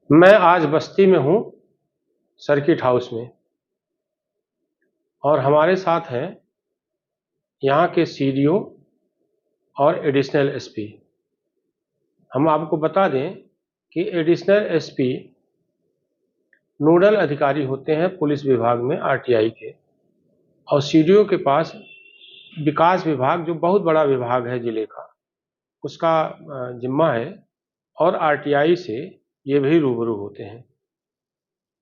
मैं आज बस्ती में हूँ, सर्किट हाउस में। और हमारे साथ हैं यहाँ के सीडीओ और एडिशनल एसपी। हम आपको बता दें कि एडिशनल एसपी नोडल अधिकारी होते हैं पुलिस विभाग में आरटीआई के, और सीडीओ के पास विकास विभाग, जो बहुत बड़ा विभाग है जिले का, उसका जिम्मा है। और आरटीआई से ये भी रूबरू होते हैं।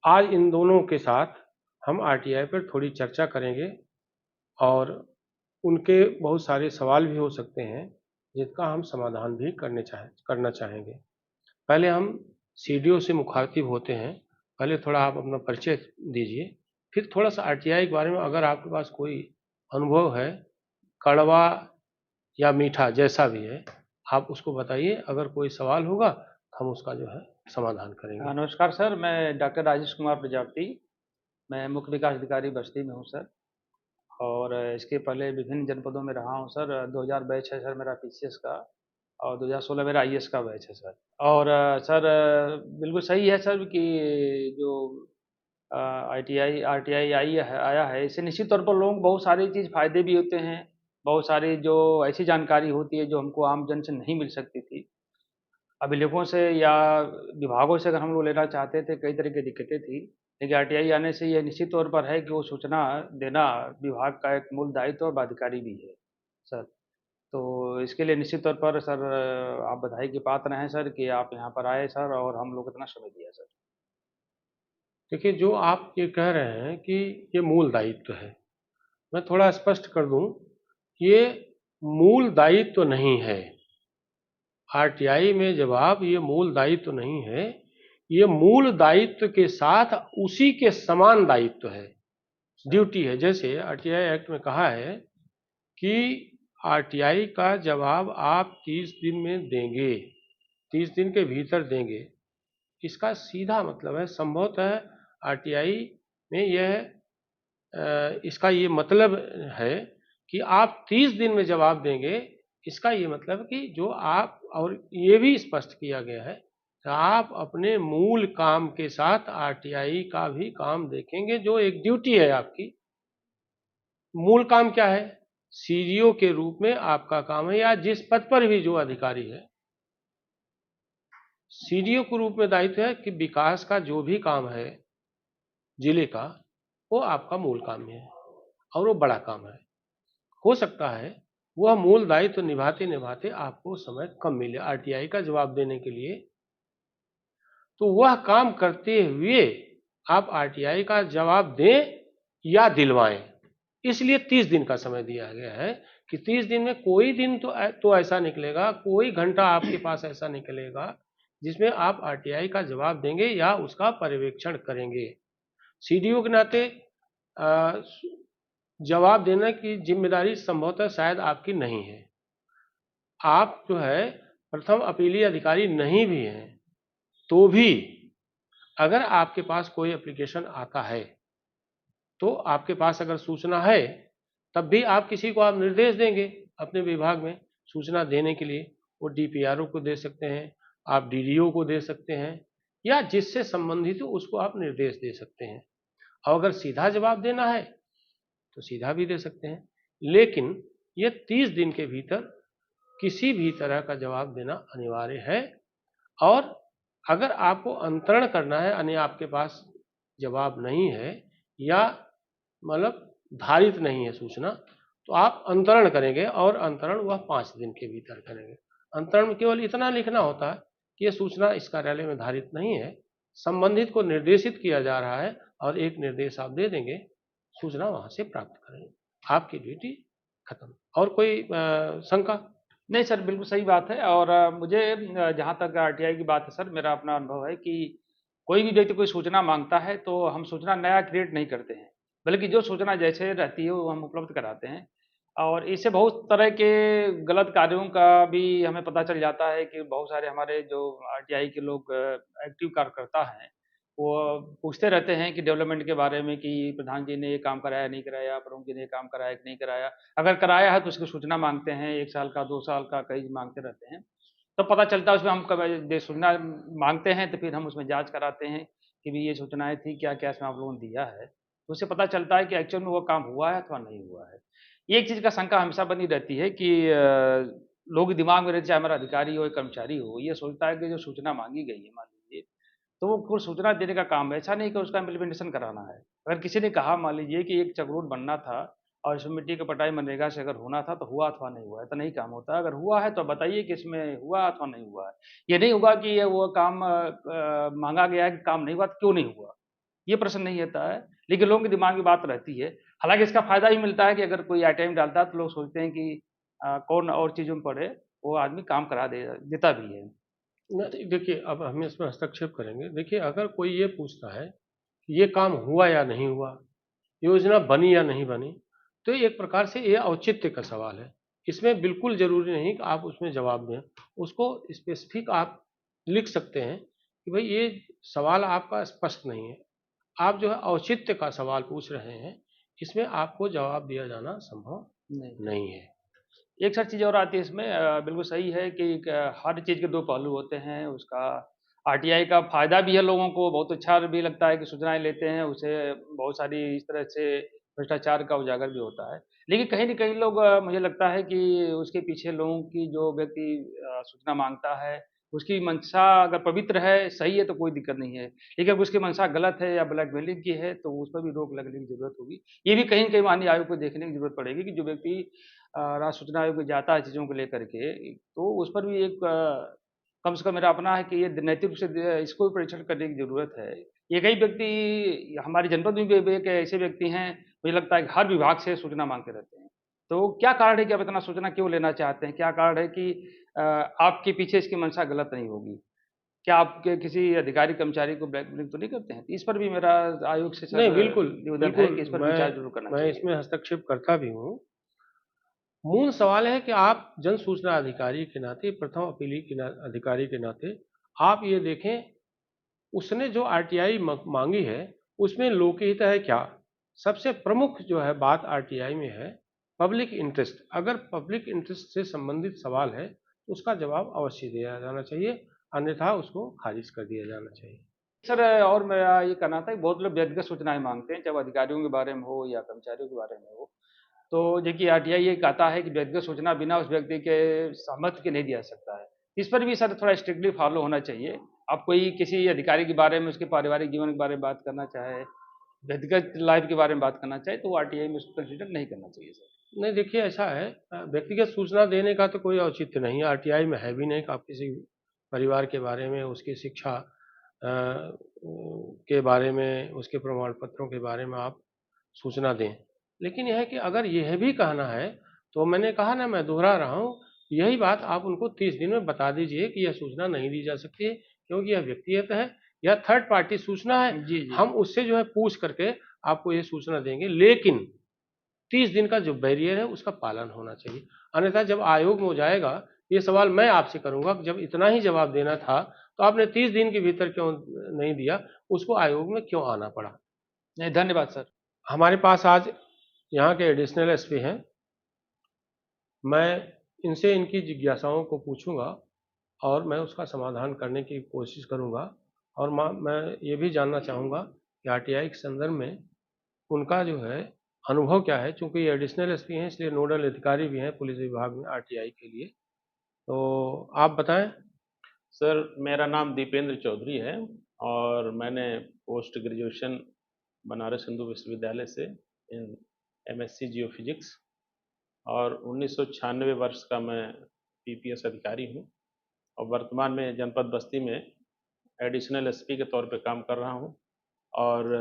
आज इन दोनों के साथ हम आरटीआई पर थोड़ी चर्चा करेंगे, और उनके बहुत सारे सवाल भी हो सकते हैं जिनका हम समाधान भी करना चाहेंगे। पहले हम सीडीओ से मुखातिब होते हैं। पहले थोड़ा आप अपना परिचय दीजिए, फिर थोड़ा सा आरटीआई के बारे में अगर आपके पास कोई अनुभव है, कड़वा या मीठा जैसा भी है, आप उसको बताइए। अगर कोई सवाल होगा तो हम उसका जो है समाधान करेंगे। नमस्कार सर, मैं डॉक्टर राजेश कुमार प्रजापति। मैं मुख्य विकास अधिकारी बस्ती में हूँ सर। और इसके पहले विभिन्न जनपदों में रहा हूँ सर। 2000 बैच है सर मेरा पीसीएस का, और 2016 मेरा आईएएस का बैच है सर। और सर, बिल्कुल सही है सर कि जो आईटीआई आरटीआई आया है, इससे निश्चित तौर पर लोगों को बहुत सारी चीज़ फायदे भी होते हैं। बहुत सारी जो ऐसी जानकारी होती है जो हमको आम जन से नहीं मिल सकती थी। अभिलेखों से या विभागों से अगर हम लोग लेना चाहते थे, कई तरह की दिक्कतें थी। लेकिन आरटीआई आने से यह निश्चित तौर पर है कि वो सूचना देना विभाग का एक मूल दायित्व और बाध्यकारी भी है सर। तो इसके लिए निश्चित तौर पर सर, आप बधाई के पात्र हैं सर कि आप यहाँ पर आए सर और हम लोग को इतना समय दिया सर। देखिए, जो आप ये कह रहे हैं कि ये मूल दायित्व है, मैं थोड़ा स्पष्ट कर दूं, ये मूल दायित्व नहीं है। आरटीआई में जवाब ये मूल दायित्व नहीं है, ये मूल दायित्व के साथ उसी के समान दायित्व है, ड्यूटी है। जैसे आरटीआई एक्ट में कहा है कि आरटीआई का जवाब आप 30 दिन में देंगे, 30 दिन के भीतर देंगे। इसका सीधा मतलब है, संभवतः आरटीआई में इसका ये मतलब है कि आप 30 दिन में जवाब देंगे। इसका ये मतलब कि जो आप, और ये भी स्पष्ट किया गया है कि आप अपने मूल काम के साथ आरटीआई का भी काम देखेंगे, जो एक ड्यूटी है आपकी। मूल काम क्या है? सीडीओ के रूप में आपका काम है, या जिस पद पर भी जो अधिकारी है, सीडीओ के रूप में दायित्व है कि विकास का जो भी काम है जिले का, वो आपका मूल काम है, और वो बड़ा काम है। हो सकता है वह मूल दायित्व निभाते निभाते आपको समय कम मिले आरटीआई का जवाब देने के लिए, तो वह काम करते हुए आप आरटीआई का जवाब दें या दिलवाएं। इसलिए 30 दिन का समय दिया गया है कि 30 दिन में कोई दिन तो ऐसा निकलेगा, कोई घंटा आपके पास ऐसा निकलेगा जिसमें आप आरटीआई का जवाब देंगे या उसका पर्यवेक्षण करेंगे। सीडीओ के नाते जवाब देने की जिम्मेदारी संभवतः शायद आपकी नहीं है। आप जो है प्रथम अपीलीय अधिकारी नहीं भी हैं, तो भी अगर आपके पास कोई एप्लीकेशन आता है, तो आपके पास अगर सूचना है, तब भी आप किसी को आप निर्देश देंगे अपने विभाग में सूचना देने के लिए। वो डीपीआरओ को दे सकते हैं, आप डीडीओ को दे सकते हैं, या जिससे संबंधित हो उसको आप निर्देश दे सकते हैं। और अगर सीधा जवाब देना है तो सीधा भी दे सकते हैं। लेकिन ये 30 दिन के भीतर किसी भी तरह का जवाब देना अनिवार्य है। और अगर आपको अंतरण करना है, यानी आपके पास जवाब नहीं है, या मतलब धारित नहीं है सूचना, तो आप अंतरण करेंगे, और अंतरण वह 5 दिन के भीतर करेंगे। अंतरण में केवल इतना लिखना होता है कि यह सूचना इस कार्यालय में धारित नहीं है, संबंधित को निर्देशित किया जा रहा है, और एक निर्देश आप दे देंगे, सूचना वहां से प्राप्त करेंगे, आपकी ड्यूटी खत्म। और कोई शंका? नहीं सर, बिल्कुल सही बात है। और मुझे जहाँ तक आरटीआई की बात है सर, मेरा अपना अनुभव है कि कोई भी व्यक्ति कोई सूचना मांगता है तो हम सूचना नया क्रिएट नहीं करते हैं, बल्कि जो सूचना जैसे रहती है वो हम उपलब्ध कराते हैं। और इससे बहुत तरह के गलत कार्यों का भी हमें पता चल जाता है कि बहुत सारे हमारे जो आरटीआई के लोग एक्टिव कार्यकर्ता हैं, वो पूछते रहते हैं कि डेवलपमेंट के बारे में कि प्रधान जी ने ये काम कराया नहीं कराया, प्रमुख जी ने ये काम कराया कि नहीं कराया। अगर कराया है तो उसकी सूचना मांगते हैं, 1 साल का, 2 साल का, कई मांगते रहते हैं। तो पता चलता है उसमें हम कब सूचना मांगते हैं तो फिर हम उसमें जांच कराते हैं कि भी ये सूचनाएं थी क्या क्या इसमें आप लोगों ने दिया है, तो उससे पता चलता है कि एक्चुअल में वो काम हुआ है अथवा नहीं हुआ है। ये एक चीज़ का शंका हमेशा बनी रहती है कि लोगों के दिमाग में रहती है, चाहे हमारा अधिकारी हो या कर्मचारी हो, ये सोचता है कि जो सूचना मांगी गई है मान लीजिए, तो वो कुछ सूचना देने का काम है, ऐसा नहीं कि उसका इम्प्लीमेंटेशन कराना है। अगर किसी ने कहा मान लीजिए कि एक चक रोड बनना था और इसमें मिट्टी की पटाई मनरेगा से अगर होना था तो हुआ अथवा नहीं हुआ है, तो नहीं काम होता। अगर हुआ है तो बताइए कि इसमें हुआ अथवा नहीं हुआ है। ये नहीं होगा कि ये वो काम माँगा गया है कि काम नहीं हुआ तो क्यों नहीं हुआ? ये प्रश्न नहीं आता है, लेकिन लोगों के दिमाग में बात रहती है। हालाँकि इसका फ़ायदा भी मिलता है कि अगर कोई आइटम डालता है तो लोग सोचते हैं कि कौन और चीज़ों में पड़े, वो आदमी काम करा देता भी है। नहीं, देखिए अब हम इसमें हस्तक्षेप करेंगे। देखिए अगर कोई ये पूछता है कि ये काम हुआ या नहीं हुआ, योजना बनी या नहीं बनी, तो ये एक प्रकार से ये औचित्य का सवाल है। इसमें बिल्कुल ज़रूरी नहीं कि आप उसमें जवाब दें। उसको स्पेसिफिक आप लिख सकते हैं कि भाई ये सवाल आपका स्पष्ट नहीं है। आप जो है औचित्य का सवाल पूछ रहे हैं, इसमें आपको जवाब दिया जाना संभव नहीं। नहीं है। एक सर चीज़ और आती है इसमें बिल्कुल सही है कि हर चीज़ के 2 पहलू होते हैं। उसका आरटीआई का फ़ायदा भी है लोगों को, बहुत अच्छा भी लगता है कि सूचनाएँ लेते हैं, उससे बहुत सारी इस तरह से भ्रष्टाचार का उजागर भी होता है। लेकिन कहीं न कहीं लोग मुझे लगता है कि उसके पीछे लोगों की जो व्यक्ति सूचना माँगता है, उसकी मंशा अगर पवित्र है, सही है तो कोई दिक्कत नहीं है। लेकिन अगर उसकी मंशा गलत है या ब्लैकमेलिंग की है, तो उस पर भी रोक लगने की ज़रूरत होगी। ये भी कहीं न कहीं माननीय आयोग को देखने की ज़रूरत पड़ेगी कि जो व्यक्ति राज्य सूचना आयोग में जाता है चीज़ों को लेकर के, तो उस पर भी एक कम से कम मेरा अपना है कि ये नैतिक रूप से इसको भी परीक्षण करने की ज़रूरत है। ये कई व्यक्ति हमारे जनपद में भी एक ऐसे व्यक्ति हैं, मुझे लगता है कि हर विभाग से सूचना माँगते रहते हैं। तो क्या कारण है कि आप इतना सूचना क्यों लेना चाहते हैं? क्या कारण है कि आपके पीछे इसकी मंशा गलत नहीं होगी? क्या आपके किसी अधिकारी कर्मचारी को ब्लैकमेलिंग तो नहीं करते हैं? इस पर भी मेरा आयोग से नहीं, सर बिल्कुल, निवेदन है बिल्कुल कि इस पर मैं विचार ज़रूर करना मैं चाहिए। इसमें हस्तक्षेप करता भी हूँ। मूल सवाल है कि आप जन सूचना अधिकारी के नाते, प्रथम अपीली के अधिकारी के नाते, आप ये देखें उसने जो आरटीआई मांगी है, उसमें लोकहित है क्या? सबसे प्रमुख जो है बात आरटीआई में है पब्लिक इंटरेस्ट। अगर पब्लिक इंटरेस्ट से संबंधित सवाल है, तो उसका जवाब अवश्य दिया जाना चाहिए, अन्यथा उसको खारिज कर दिया जाना चाहिए। सर और मेरा ये कहना था कि बहुत लोग व्यक्तिगत सूचनाएँ माँगते हैं, चाहे वो अधिकारियों के बारे में हो या कर्मचारियों के बारे में हो। तो देखिए आरटीआई ये कहता है कि व्यक्तिगत सूचना बिना उस व्यक्ति के सहमति के नहीं दिया जा सकता है। इस पर भी सर थोड़ा स्ट्रिक्टली फॉलो होना चाहिए। आप कोई किसी अधिकारी के बारे में, उसके पारिवारिक जीवन के बारे में बात करना चाहे, व्यक्तिगत लाइफ़ के बारे में बात करना चाहे, तो वो आरटीआई में उसको कंसीडर नहीं करना चाहिए सर। नहीं, देखिए ऐसा है, व्यक्तिगत सूचना देने का तो कोई औचित्य नहीं है, आरटीआई में है भी नहीं कि आप किसी परिवार के बारे में, उसकी शिक्षा के बारे में, उसके प्रमाण पत्रों के बारे में आप सूचना दें। लेकिन यह है कि अगर यह भी कहना है, तो मैंने कहा ना, मैं दोहरा रहा हूँ, यही बात आप उनको 30 दिन में बता दीजिए कि यह सूचना नहीं दी जा सकती है, क्योंकि यह व्यक्तिगत है, यह थर्ड पार्टी सूचना है। जी, जी। हम उससे जो है पूछ करके आपको ये सूचना देंगे, लेकिन 30 दिन का जो बैरियर है उसका पालन होना चाहिए। अन्यथा जब आयोग में हो जाएगा, ये सवाल मैं आपसे करूंगा कि जब इतना ही जवाब देना था, तो आपने 30 दिन के भीतर क्यों नहीं दिया? उसको आयोग में क्यों आना पड़ा? नहीं, धन्यवाद सर। हमारे पास आज यहाँ के एडिशनल एसपी हैं। मैं इनसे इनकी जिज्ञासाओं को पूछूंगा और मैं उसका समाधान करने की कोशिश करूंगा। और मैं ये भी जानना चाहूँगा कि आरटीआई के संदर्भ में उनका जो है अनुभव क्या है, चूंकि ये एडिशनल एसपी हैं, इसलिए नोडल अधिकारी भी हैं पुलिस विभाग में आरटीआई के लिए। तो आप बताएं। सर मेरा नाम दीपेंद्र चौधरी है और मैंने पोस्ट ग्रेजुएशन बनारस हिंदू विश्वविद्यालय से इन एमएससी जियो फिजिक्स और 1996 वर्ष का मैं पीपीएस अधिकारी हूं और वर्तमान में जनपद बस्ती में एडिशनल एसपी के तौर पे काम कर रहा हूं और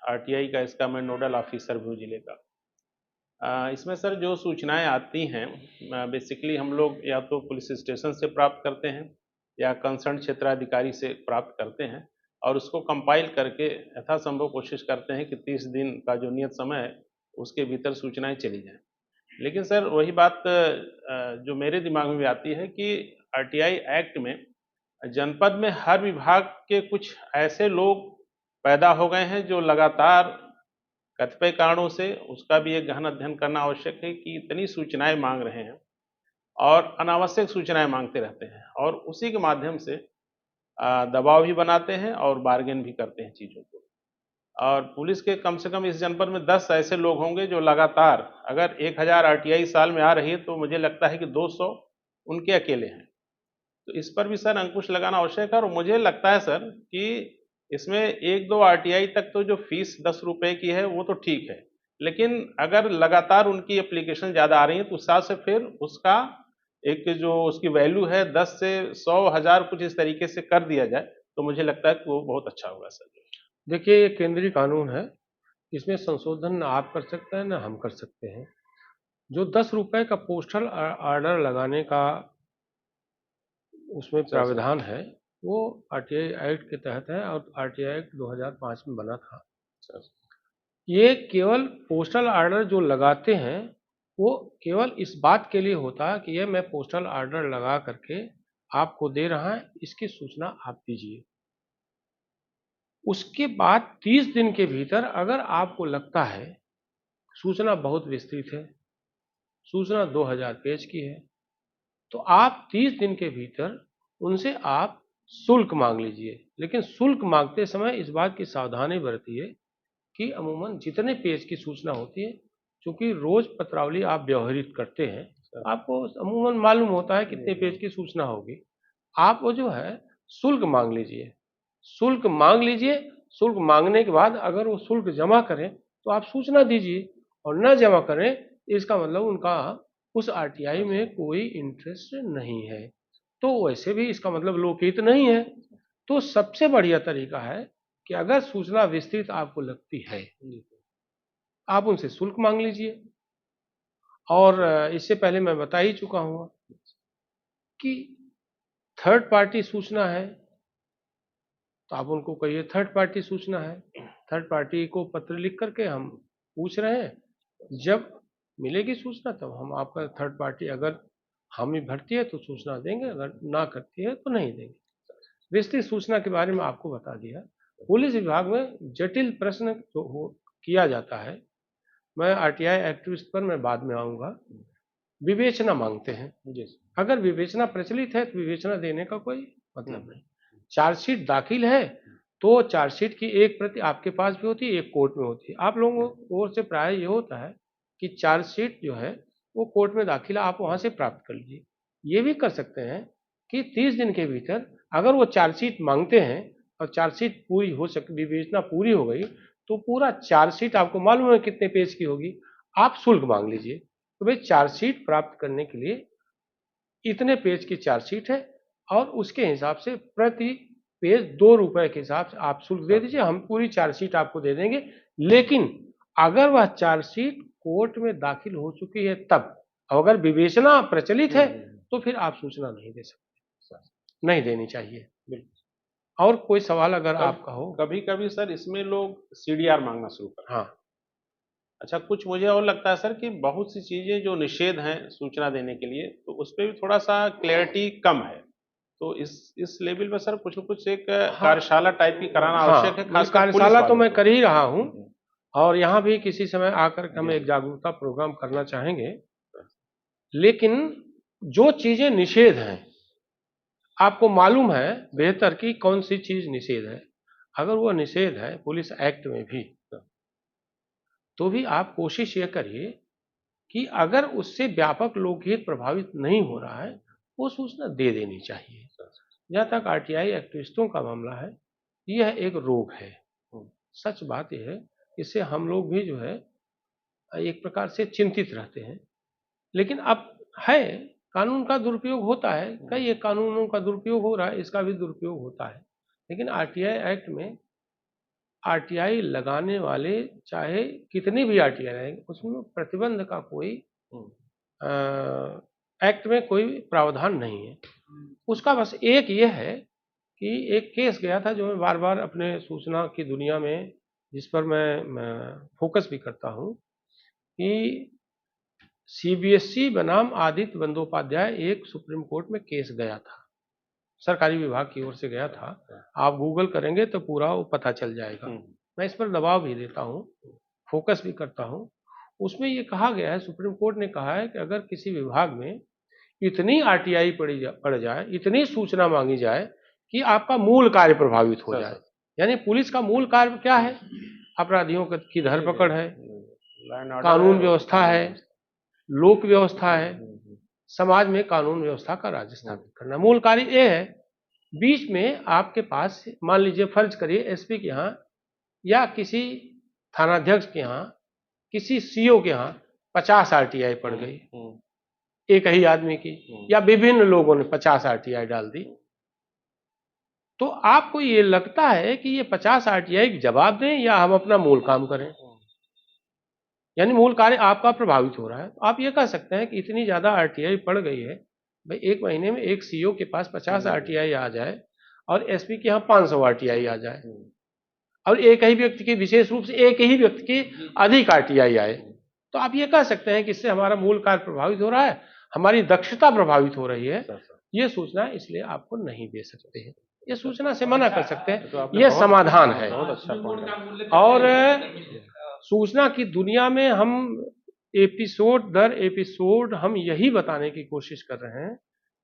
आरटीआई का इसका मैं नोडल ऑफिसर भी हूं जिले का। इसमें सर जो सूचनाएं आती हैं बेसिकली हम लोग या तो पुलिस स्टेशन से प्राप्त करते हैं या कंसर्न क्षेत्राधिकारी से प्राप्त करते हैं और उसको कंपाइल करके यथासंभव कोशिश करते हैं कि 30 दिन का जो नियत समय है उसके भीतर सूचनाएं चली जाएं। लेकिन सर वही बात जो मेरे दिमाग में भी आती है कि आरटीआई एक्ट में जनपद में हर विभाग के कुछ ऐसे लोग पैदा हो गए हैं जो लगातार कतिपय कारणों से, उसका भी एक गहन अध्ययन करना आवश्यक है कि इतनी सूचनाएं मांग रहे हैं और अनावश्यक सूचनाएं मांगते रहते हैं और उसी के माध्यम से दबाव भी बनाते हैं और बार्गेन भी करते हैं चीज़ों को। और पुलिस के कम से कम इस जनपद में 10 ऐसे लोग होंगे जो लगातार, अगर 1000 आरटीआई साल में आ रही है तो मुझे लगता है कि 200 उनके अकेले हैं। तो इस पर भी सर अंकुश लगाना आवश्यक है और मुझे लगता है सर कि इसमें 1-2 आरटीआई तक तो जो फीस 10 रुपए की है वो तो ठीक है, लेकिन अगर लगातार उनकी एप्लीकेशन ज़्यादा आ रही है तो उस हिसाब से फिर उसका एक जो उसकी वैल्यू है 10 से 100, 1000 कुछ इस तरीके से कर दिया जाए तो मुझे लगता है कि वो बहुत अच्छा होगा सर। देखिए, ये केंद्रीय कानून है, इसमें संशोधन ना आप कर सकते हैं ना हम कर सकते हैं। जो 10 रुपए का पोस्टल ऑर्डर लगाने का उसमें प्रावधान है, वो आरटीआई एक्ट के तहत है और आरटीआई एक्ट 2005 में बना था। ये केवल पोस्टल ऑर्डर जो लगाते हैं वो केवल इस बात के लिए होता है कि ये मैं पोस्टल ऑर्डर लगा करके आपको दे रहा है, इसकी सूचना आप दीजिए। उसके बाद 30 दिन के भीतर अगर आपको लगता है सूचना बहुत विस्तृत है, सूचना 2000 पेज की है, तो आप 30 दिन के भीतर उनसे आप शुल्क मांग लीजिए। लेकिन शुल्क मांगते समय इस बात की सावधानी बरतिए कि अमूमन जितने पेज की सूचना होती है, चूंकि रोज पत्रावली आप व्यवहारित करते हैं, आपको अमूमन मालूम होता है कितने पेज की सूचना होगी। आप वो जो है शुल्क मांग लीजिए, शुल्क मांग लीजिए। शुल्क मांगने के बाद अगर वो शुल्क जमा करें तो आप सूचना दीजिए, और न जमा करें इसका मतलब उनका उस आरटीआई में कोई इंटरेस्ट नहीं है, तो वैसे भी इसका मतलब लोकहित नहीं है। तो सबसे बढ़िया तरीका है कि अगर सूचना विस्तृत आपको लगती है, आप उनसे शुल्क मांग लीजिए। और इससे पहले मैं बता ही चुका हूँ कि थर्ड पार्टी सूचना है तो आप उनको कहिए थर्ड पार्टी सूचना है, थर्ड पार्टी को पत्र लिख करके हम पूछ रहे हैं, जब मिलेगी सूचना तब हम आपका थर्ड पार्टी अगर हामी भरती है तो सूचना देंगे, अगर ना करती है तो नहीं देंगे। विस्तृत सूचना के बारे में आपको बता दिया। पुलिस विभाग में जटिल प्रश्न जो हो किया जाता है, मैं आरटीआई एक्टिविस्ट पर मैं बाद में आऊँगा। विवेचना मांगते हैं, अगर विवेचना प्रचलित है तो विवेचना देने का कोई मतलब नहीं। चार्जशीट दाखिल है तो चार्जशीट की एक प्रति आपके पास भी होती है, एक कोर्ट में होती है। आप लोगों की ओर से प्राय ये होता है कि चार्जशीट जो है वो कोर्ट में दाखिला आप वहां से प्राप्त कर लीजिए। ये भी कर सकते हैं कि 30 दिन के भीतर अगर वो चार्जशीट मांगते हैं और चार्जशीट पूरी हो सक विवेचना पूरी हो गई तो पूरा चार्जशीट आपको मालूम है कितने पेज की होगी, आप शुल्क मांग लीजिए। तो भाई चार्जशीट प्राप्त करने के लिए इतने पेज की चार्जशीट है और उसके हिसाब से प्रति पेज 2 रुपए के हिसाब से आप शुल्क दे दीजिए, हम पूरी चार्जशीट आपको दे देंगे। लेकिन अगर वह चार्जशीट कोर्ट में दाखिल हो चुकी है तब, अगर विवेचना प्रचलित है तो फिर आप सूचना नहीं दे सकते, नहीं देनी चाहिए। और कोई सवाल अगर आपका हो? कभी कभी सर इसमें लोग सीडीआर मांगना शुरू करते हैं। हाँ, अच्छा, कुछ मुझे और लगता है सर कि बहुत सी चीजें जो निषेध हैं सूचना देने के लिए, तो उस पर भी थोड़ा सा क्लैरिटी कम है। तो इस लेवल पे सर कुछ न कुछ एक कार्यशाला टाइप की कराना आवश्यक है, हाँ, खासकर कार्यशाला तो मैं को। कर ही रहा हूँ और यहाँ भी किसी समय आकर के हम एक जागरूकता प्रोग्राम करना चाहेंगे। लेकिन जो चीजें निषेध हैं, आपको मालूम है बेहतर कि कौन सी चीज निषेध है। अगर वो निषेध है पुलिस एक्ट में भी, तो भी आप कोशिश ये करिए कि अगर उससे व्यापक लोकहित प्रभावित नहीं हो रहा है वो सूचना दे देनी चाहिए। जहाँ तक आरटीआई एक्टिविस्टों का मामला है, यह एक रोग है। सच बात यह है, इससे हम लोग भी जो है एक प्रकार से चिंतित रहते हैं। लेकिन अब है, कानून का दुरुपयोग होता है, कई कानूनों का दुरुपयोग हो रहा है, इसका भी दुरुपयोग होता है। लेकिन आरटीआई एक्ट में आरटीआई लगाने वाले चाहे कितनी भी आरटीआई रहेंगे, उसमें प्रतिबंध का कोई एक्ट में कोई प्रावधान नहीं है। उसका बस एक ये है कि एक केस गया था जो मैं बार बार अपने सूचना की दुनिया में, जिस पर मैं फोकस भी करता हूँ, कि सीबीएसई बनाम आदित्य बंदोपाध्याय एक सुप्रीम कोर्ट में केस गया था, सरकारी विभाग की ओर से गया था। आप गूगल करेंगे तो पूरा वो पता चल जाएगा। मैं इस पर दबाव भी देता हूँ, फोकस भी करता हूँ। उसमें ये कहा गया है, सुप्रीम कोर्ट ने कहा है कि अगर किसी विभाग में इतनी आरटीआई पड़ जाए, इतनी सूचना मांगी जाए कि आपका मूल कार्य प्रभावित हो जाए। यानी पुलिस का मूल कार्य क्या है? अपराधियों की धरपकड़ है, कानून व्यवस्था है, लोक व्यवस्था है, समाज में कानून व्यवस्था का राज्य स्थापित करना मूल कार्य ये है। बीच में आपके पास मान लीजिए फर्ज करिए एसपी के यहाँ या किसी थानाध्यक्ष के यहाँ, किसी सीओ के यहाँ 50 आरटीआई पड़ गई एक ही आदमी की, या विभिन्न लोगों ने 50 आरटीआई डाल दी, तो आपको ये लगता है कि ये 50 आरटीआई की जवाब दें या हम अपना मूल काम करें? यानी मूल कार्य आपका प्रभावित हो रहा है। तो आप ये कह सकते हैं कि इतनी ज्यादा आरटीआई पड़ गई है, भाई एक महीने में एक सीओ के पास 50 आरटीआई आ जाए और एसपी के यहाँ 500 आरटीआई आ जाए, और एक ही व्यक्ति की, विशेष रूप से एक ही व्यक्ति की अधिक आरटीआई आए, तो आप ये कह सकते हैं कि इससे हमारा मूल कार्य प्रभावित हो रहा है, हमारी दक्षता प्रभावित हो रही है। ये सूचना इसलिए आपको नहीं दे सकते हैं, ये सूचना से मना कर सकते हैं, ये समाधान है। और सूचना की दुनिया में हम एपिसोड दर एपिसोड हम यही बताने की कोशिश कर रहे हैं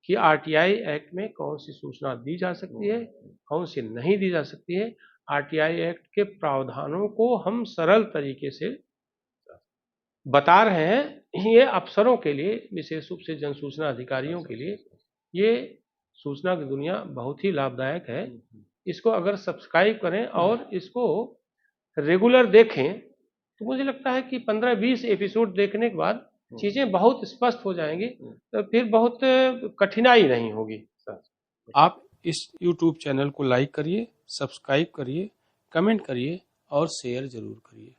कि आरटीआई एक्ट में कौन सी सूचना दी जा सकती है, कौन सी नहीं दी जा सकती है। आरटीआई एक्ट के प्रावधानों को हम सरल तरीके से बता रहे हैं। ये अफसरों के लिए, विशेष रूप से जन सूचना अधिकारियों के लिए, ये सूचना की दुनिया बहुत ही लाभदायक है। इसको अगर सब्सक्राइब करें और इसको रेगुलर देखें तो मुझे लगता है कि 15-20 एपिसोड देखने के बाद चीजें बहुत स्पष्ट हो जाएंगी, तो फिर बहुत कठिनाई नहीं होगी। आप इस YouTube चैनल को लाइक करिए, सब्सक्राइब करिए, कमेंट करिए और शेयर जरूर करिए।